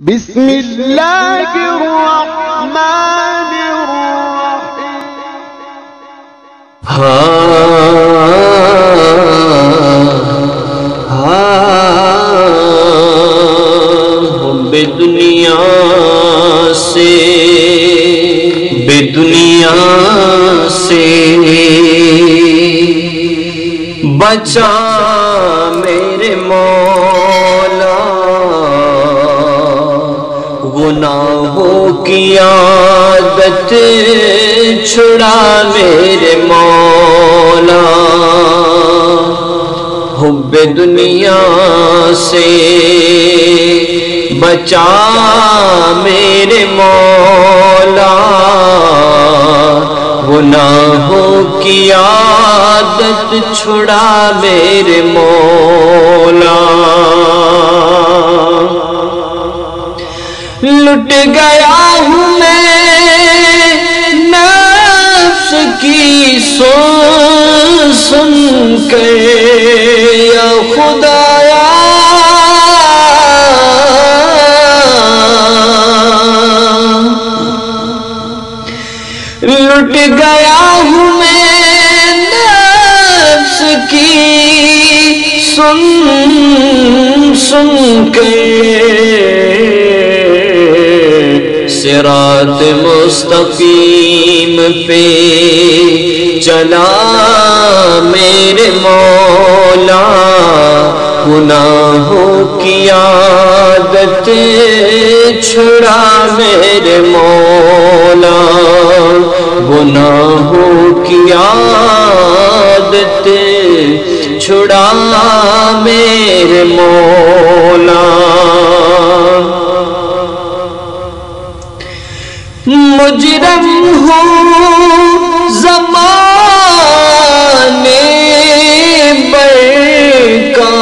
بسم اللہ الرحمن الرحیم۔ بے دنیا سے بچا میرے مولا، گناہوں کی عادت چھڑا میرے مولا، حب دنیا سے بچا میرے مولا، گناہوں کی عادت چھڑا میرے مولا۔ لٹ گیا ہوں میں نفس کی سن کر یا خدایا، لٹ گیا ہوں میں نفس کی سن کر، صراط مستقیم پہ چلا میرے مولا، گناہوں کی عادت چھڑا میرے مولا، گناہوں کی عادت چھڑا میرے مولا۔ مجرم ہوں زمانے بر کا،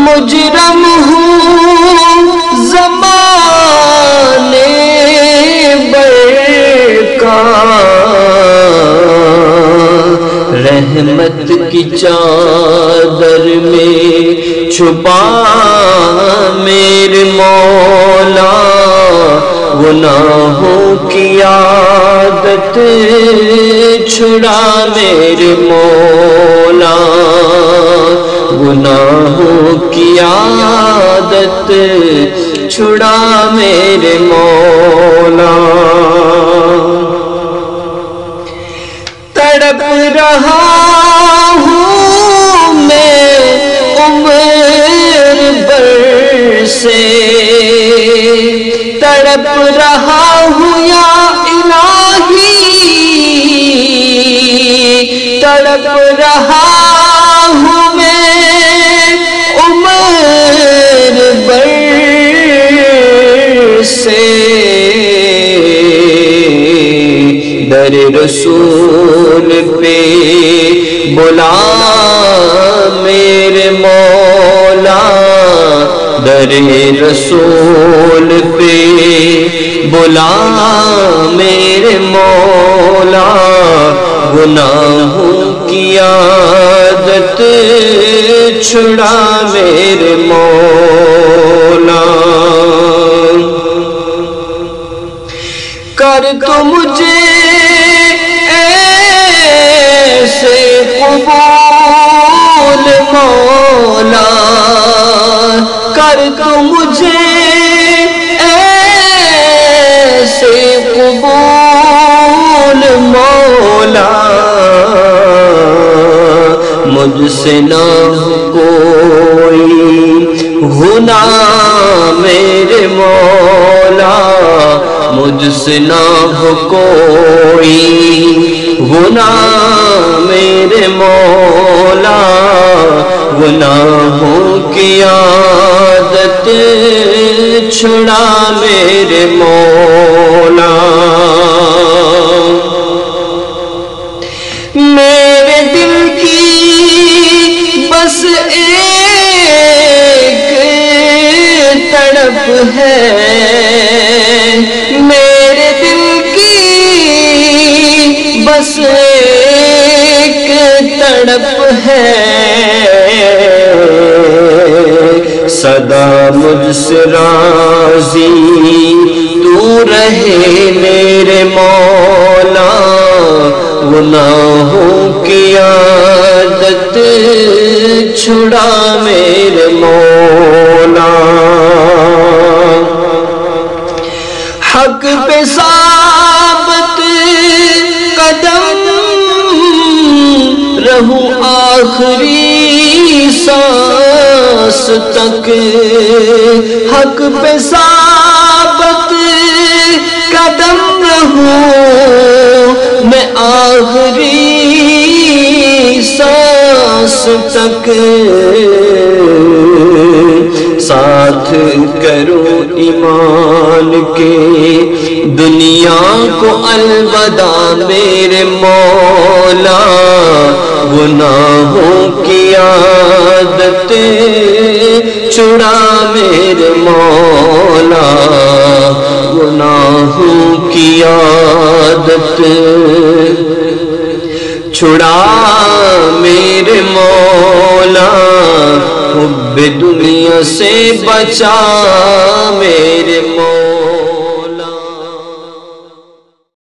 مجرم ہوں زمانے بر کا، رحمت کی چادر میں چھپا میرے مولا، گناہوں کی عادت چھڑا میرے مولا، گناہوں کی عادت چھڑا میرے مولا۔ تڑپ رہا ہوں میں عمر بھر سے، تڑپ رہا ہوں یا الہی، تڑپ رہا ہوں میں عمر بھر سے، در رسول پہ بلا میرے مولا، در رسول پہ بلا میرے مولا، گناہوں کی عادت چھڑا میرے مولا۔ کر تو مجھے ایسے قبول مولا، کر تو مجھے ایسے قبول مولا، مجھ سے نہ کوئی گناہ میرے مولا، مجھ سے نہ کوئی گناہ میرے مولا، گناہوں کی عادت چھڑا میرے مولا۔ میرے دل کی بس ایک تڑپ ہے، میرے دل کی بس ایک تڑپ ہے، سدا مجھ سے راضی تو رہے میرے مولا، گناہوں کی عادت چھڑا میرے مولا، حق پہ ثابت قدم رہوں آخری سانس تک، حق پہ ثابت قدم رہوں میں آخری سانس تک، ساتھ کروں ایمان کے دنیا کو الوداع میرے مولا، گناہوں کی عادت چھڑا میرے مولا، گناہوں کی عادت چھڑا میرے مولا، حب دنیا سے بچا میرے مولا۔